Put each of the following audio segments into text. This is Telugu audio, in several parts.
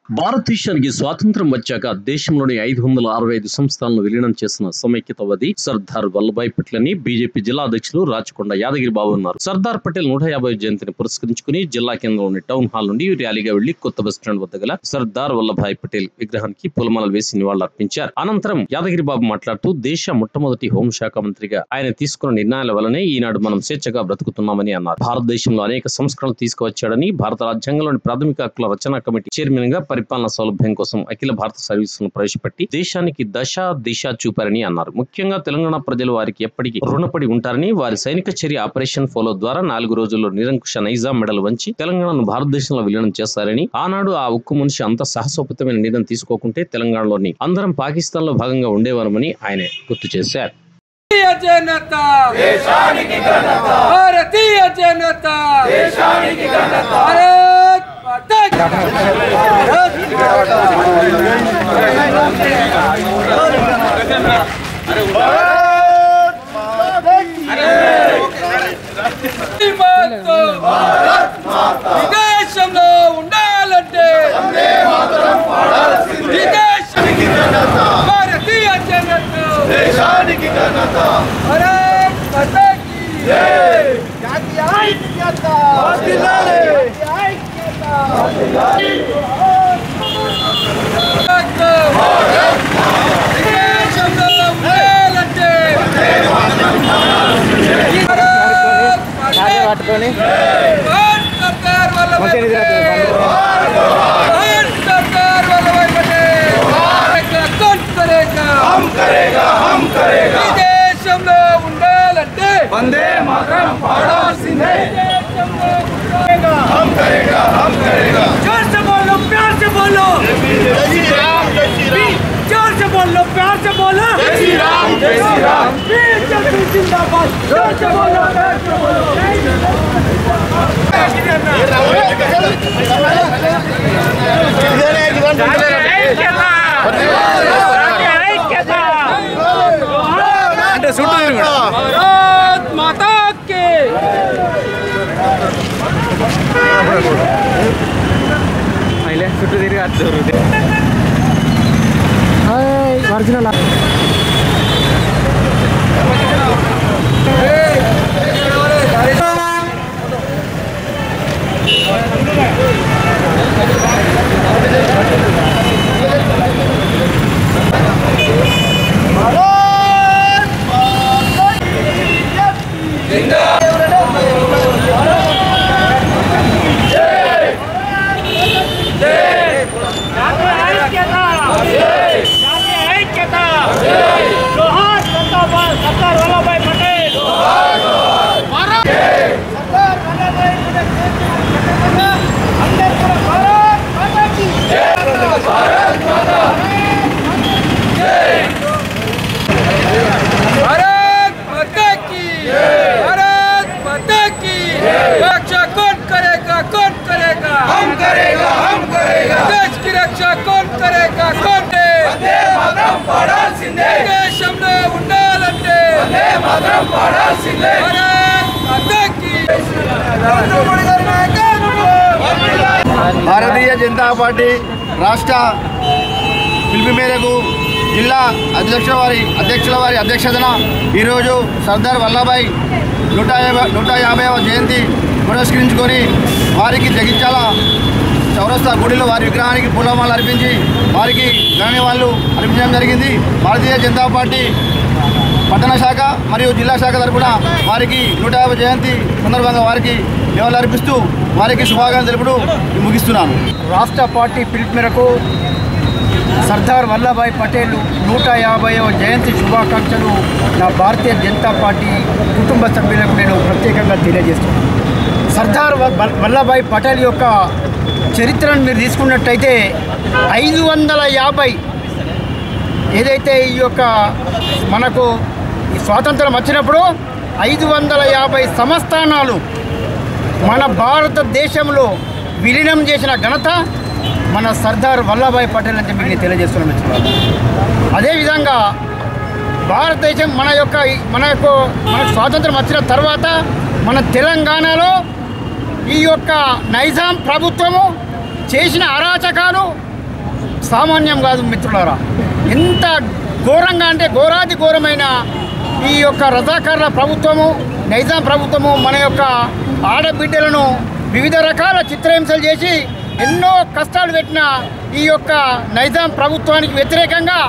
భారతదేశానికి స్వాతంత్ర్యం వచ్చాక దేశంలోని 565 సంస్థలను విలీనం చేసిన సమైక్యతావాది సర్దార్ వల్లభాయ్ పటేల్ అని బీజేపీ జిల్లా అధ్యక్షులు రాచకొండ యాదగిరి బాబు అన్నారు. సర్దార్ పటేల్ 150వ జయంతిని పురస్కరించుకుని జిల్లా కేంద్రంలోని టౌన్ హాల్ నుండి ర్యాలీగా వెళ్లి కొత్త బస్టాండ్ వద్ద గల సర్దార్ వల్లభాయ్ పటేల్ విగ్రహానికి పూలమాలలు వేసి నివాళులర్పించారు. అనంతరం యాదగిరి బాబు మాట్లాడుతూ దేశ మొట్టమొదటి హోంశాఖ మంత్రిగా ఆయన తీసుకున్న నిర్ణయాల వల్లనే ఈనాడు మనం స్వేచ్ఛగా బ్రతుకుతున్నామని అన్నారు. భారతదేశంలో అనేక సంస్కరణలు తీసుకువచ్చాడని, భారత రాజ్యాంగంలోని ప్రాథమిక హక్కుల రచనా కమిటీ చైర్మన్ గా పరిపాలన సౌలభ్యం కోసం అఖిల భారత సర్వీసులను ప్రవేశపెట్టి దేశానికి దిశ చూపారని అన్నారు. ముఖ్యంగా తెలంగాణ ప్రజలు వారికి ఎప్పటికీ రుణపడి ఉంటారని, వారి సైనిక చర్య ఆపరేషన్ ఫాలో ద్వారా 4 రోజుల్లో నిరంకుశ నైజాం మెడల్ వంచి తెలంగాణను భారతదేశంలో విలీనం చేశారని, ఆనాడు ఆ ఉక్కు మనిషి అంత సాహసోపేతమైన నిర్ణయం తీసుకోకుంటే తెలంగాణలోని అందరం పాకిస్తాన్ లో భాగంగా ఉండేవారమని ఆయన గుర్తు చేశారు. విదేశంలో ఉండాలంటే భారతీయ జనత దేశానికి ఘనత. భారత్ మాతా కీ జై. జాతీయ ఐక్యత వర్ధిల్లాలి. ఐక్యత వర్ధిల్లాలి. విదేశంలో ఉండాలంటే పట్టుకొని సర్దార్ వల్లభాయ్ పటేల్ విదేశంలో ఉండాలంటే వందే మాతరం పాడాల్సిందే. हम करेगा जोर से बोलो, प्यार से बोलो, जय श्री राम, जय श्री राम. जोर से बोलो, प्यार से बोलो, जय श्री राम, जय श्री राम. बीजेपी जिंदाबाद. जोर से बोलो, प्यार से बोलो, जय श्री राम. भारत माता के చుట్టూ తిరిగి ఒరిజినల్ सरदार वल्लभभाई पटेल. भारत माता की रक्षा कौन करेगा, कौन करेगा? हम करेगा, हम करेगा. देश की रक्षा कौन करेगा, कौन? వందే మాతరం పాడాల్సిందే. దేశంలో ఉండాలంటే వందే మాతరం పాడాల్సిందే. భారత్ మాతా కీ. భారతీయ జనతా పార్టీ రాష్ట్ర పిలుపు మేరకు జిల్లా అధ్యక్షుల వారి అధ్యక్షతన ఈరోజు సర్దార్ వల్లభాయ్ 150వ జయంతి పురస్కరించుకొని వారికి జగిత్యాల చౌరస్తా గుడిలో వారి విగ్రహానికి పూలమాలలు అర్పించి వారికి ధన్యవాదాలు అర్పించడం జరిగింది. భారతీయ జనతా పార్టీ పట్టణ శాఖ మరియు జిల్లా శాఖ తరఫున వారికి 150వ జయంతి సందర్భంగా వారికి నివాళులు అర్పిస్తూ వారికి శుభాకాంక్షలు తెలుపుతూ ముగిస్తున్నాను. రాష్ట్ర పార్టీ పిలుపు మేరకు సర్దార్ వల్లభాయ్ పటేల్ 150వ జయంతి శుభాకాంక్షలు నా భారతీయ జనతా పార్టీ కుటుంబ సభ్యులకు నేను ప్రత్యేకంగా తెలియజేస్తున్నాను. సర్దార్ వల్లభాయ్ పటేల్ యొక్క చరిత్రను మీరు తీసుకున్నట్టయితే 550 ఏదైతే ఈ యొక్క మనకు స్వాతంత్రం వచ్చినప్పుడు 550 సంస్థానాలు మన భారతదేశంలో విలీనం చేసిన ఘనత మన సర్దార్ వల్లభాయ్ పటేల్ అని చెప్పి నేను తెలియజేస్తున్నాను. అదేవిధంగా భారతదేశం మనకు స్వాతంత్రం వచ్చిన తర్వాత మన తెలంగాణలో ఈ యొక్క నైజాం ప్రభుత్వము చేసిన అరాచకాలు సామాన్యం కాదు మిత్రులారా. ఎంత ఘోరంగా అంటే ఘోరాది ఘోరమైన ఈ యొక్క రజాకార్ల ప్రభుత్వము, నైజాం ప్రభుత్వము మన యొక్క ఆడబిడ్డలను వివిధ రకాల చిత్రహింసలు చేసి ఎన్నో కష్టాలు పెట్టిన ఈ యొక్క నైజాం ప్రభుత్వానికి వ్యతిరేకంగా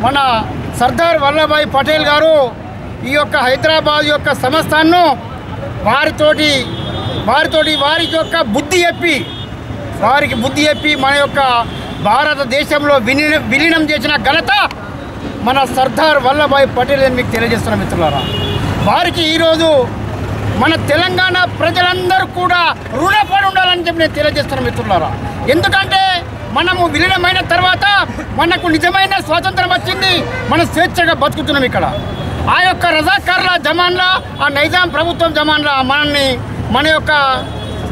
మన సర్దార్ వల్లభాయ్ పటేల్ గారు ఈ యొక్క హైదరాబాద్ యొక్క సంస్థాన్ను వారికి యొక్క వారికి బుద్ధి చెప్పి మన యొక్క భారతదేశంలో విలీనం చేసిన ఘనత మన సర్దార్ వల్లభాయ్ పటేల్ అని మీకు తెలియజేస్తున్నాం మిత్రులారా. వారికి ఈరోజు మన తెలంగాణ ప్రజలందరూ కూడా రుణపడి ఉండాలని చెప్పి నేను తెలియజేస్తున్నాను మిత్రులారా. ఎందుకంటే మనము విలీనమైన తర్వాత మనకు నిజమైన స్వాతంత్రం వచ్చింది, మనం స్వేచ్ఛగా బతుకుతున్నాం ఇక్కడ. ఆ యొక్క రజాకార్ల జమాన్లా, ఆ నైజాం ప్రభుత్వం జమాన్లా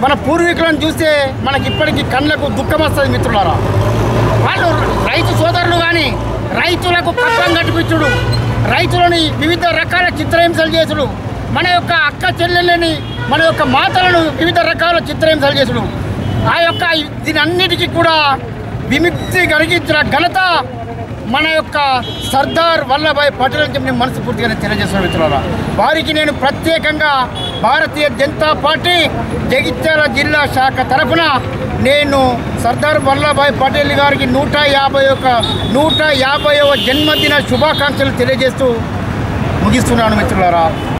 మన పూర్వీకులను చూస్తే మనకి ఇప్పటికీ కళ్ళకు దుఃఖం వస్తుంది మిత్రులారా. వాళ్ళు రైతు సోదరులు కానీ రైతులకు కష్టం కట్టిపించుడు, రైతులని వివిధ రకాల చిత్రహింసలు చేసుడు, మన యొక్క అక్క చెల్లెళ్ళని మన యొక్క మాతలను వివిధ రకాల చిత్రహింసలు చేసుడు, ఆ యొక్క దీనన్నిటికీ కూడా విముక్తి కలిగించిన ఘనత మన యొక్క సర్దార్ వల్లభాయ్ పటేల్ అని చెప్పి మనస్ఫూర్తిగా తెలియజేస్తున్నాను మిత్రులారా. వారికి నేను ప్రత్యేకంగా భారతీయ జనతా పార్టీ జగిత్యాల జిల్లా శాఖ తరఫున నేను సర్దార్ వల్లభాయ్ పటేల్ గారికి 150వ జన్మదిన శుభాకాంక్షలు తెలియజేస్తూ ముగిస్తున్నాను మిత్రులారా.